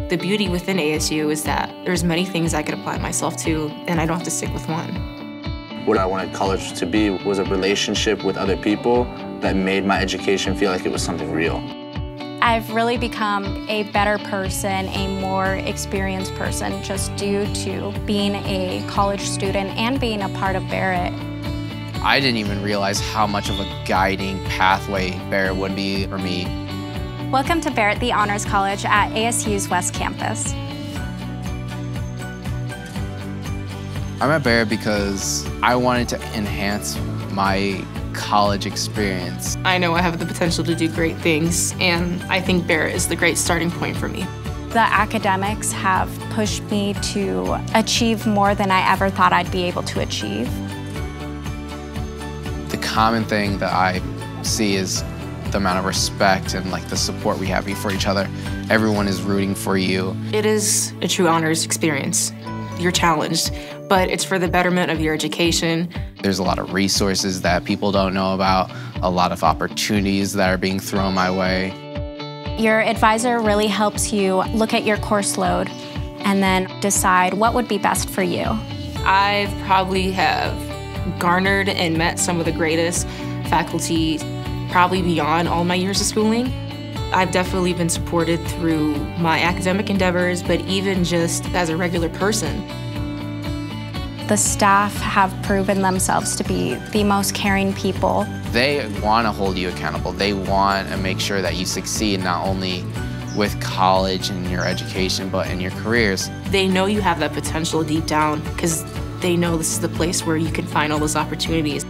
The beauty within ASU is that there's many things I could apply myself to, and I don't have to stick with one. What I wanted college to be was a relationship with other people that made my education feel like it was something real. I've really become a better person, a more experienced person, just due to being a college student and being a part of Barrett. I didn't even realize how much of a guiding pathway Barrett would be for me. Welcome to Barrett, the Honors College at ASU's West Campus. I'm at Barrett because I wanted to enhance my college experience. I know I have the potential to do great things, and I think Barrett is the great starting point for me. The academics have pushed me to achieve more than I ever thought I'd be able to achieve. The common thing that I see is the amount of respect and the support we have for each other. Everyone is rooting for you. It is a true honors experience. You're challenged, but it's for the betterment of your education. There's a lot of resources that people don't know about, a lot of opportunities that are being thrown my way. Your advisor really helps you look at your course load and then decide what would be best for you. I probably have garnered and met some of the greatest faculty probably beyond all my years of schooling. I've definitely been supported through my academic endeavors, but even just as a regular person. The staff have proven themselves to be the most caring people. They want to hold you accountable. They want to make sure that you succeed not only with college and your education, but in your careers. They know you have that potential deep down because they know this is the place where you can find all those opportunities.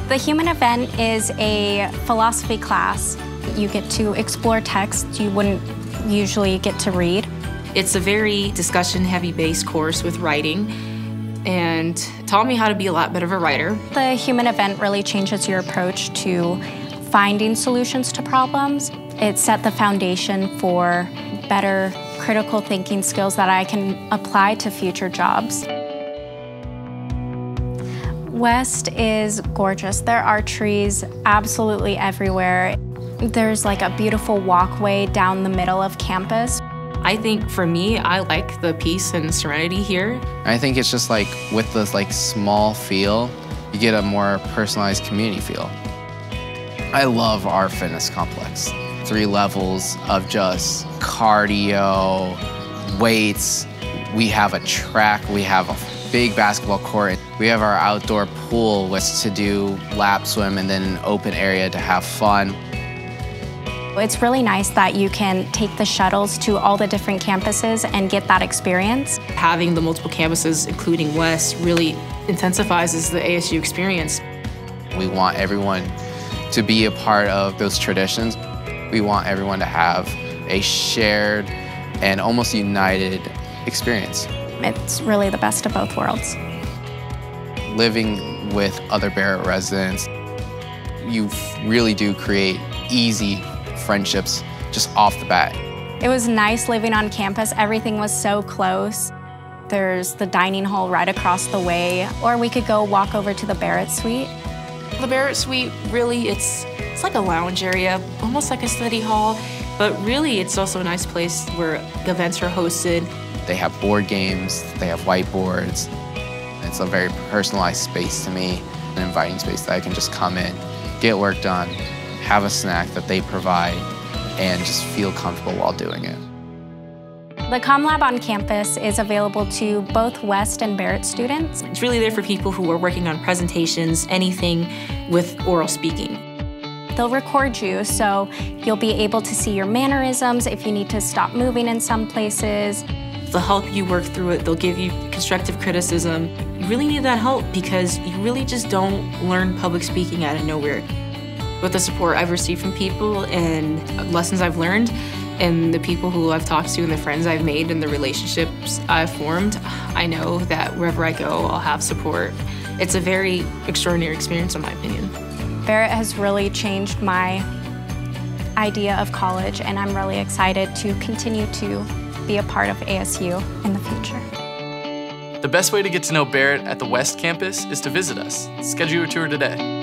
The Human Event is a philosophy class. You get to explore texts you wouldn't usually get to read. It's a very discussion-heavy based course with writing, and taught me how to be a lot better of a writer. The Human Event really changes your approach to finding solutions to problems. It set the foundation for better critical thinking skills that I can apply to future jobs. West is gorgeous. There are trees absolutely everywhere. There's a beautiful walkway down the middle of campus. I think for me, I like the peace and serenity here. I think it's just with this small feel, you get a more personalized community feel. I love our fitness complex. 3 levels of just cardio, weights. We have a track, we have a big basketball court. We have our outdoor pool to do lap swim and then an open area to have fun. It's really nice that you can take the shuttles to all the different campuses and get that experience. Having the multiple campuses, including West, really intensifies the ASU experience. We want everyone to be a part of those traditions. We want everyone to have a shared and almost united experience. It's really the best of both worlds. Living with other Barrett residents, you really do create easy friendships just off the bat. It was nice living on campus. Everything was so close. There's the dining hall right across the way, or we could go walk over to the Barrett Suite. The Barrett Suite, really, it's like a lounge area, almost like a study hall, but really it's also a nice place where events are hosted. They have board games, they have whiteboards. It's a very personalized space to me, an inviting space that I can just come in, get work done, have a snack that they provide, and just feel comfortable while doing it. The Comm Lab on campus is available to both West and Barrett students. It's really there for people who are working on presentations, anything with oral speaking. They'll record you, so you'll be able to see your mannerisms if you need to stop moving in some places. They'll help you work through it. They'll give you constructive criticism. You really need that help because you really just don't learn public speaking out of nowhere. With the support I've received from people and lessons I've learned and the people who I've talked to and the friends I've made and the relationships I've formed, I know that wherever I go, I'll have support. It's a very extraordinary experience in my opinion. Barrett has really changed my idea of college, and I'm really excited to continue to be a part of ASU in the future. The best way to get to know Barrett at the West Campus is to visit us. Schedule your tour today.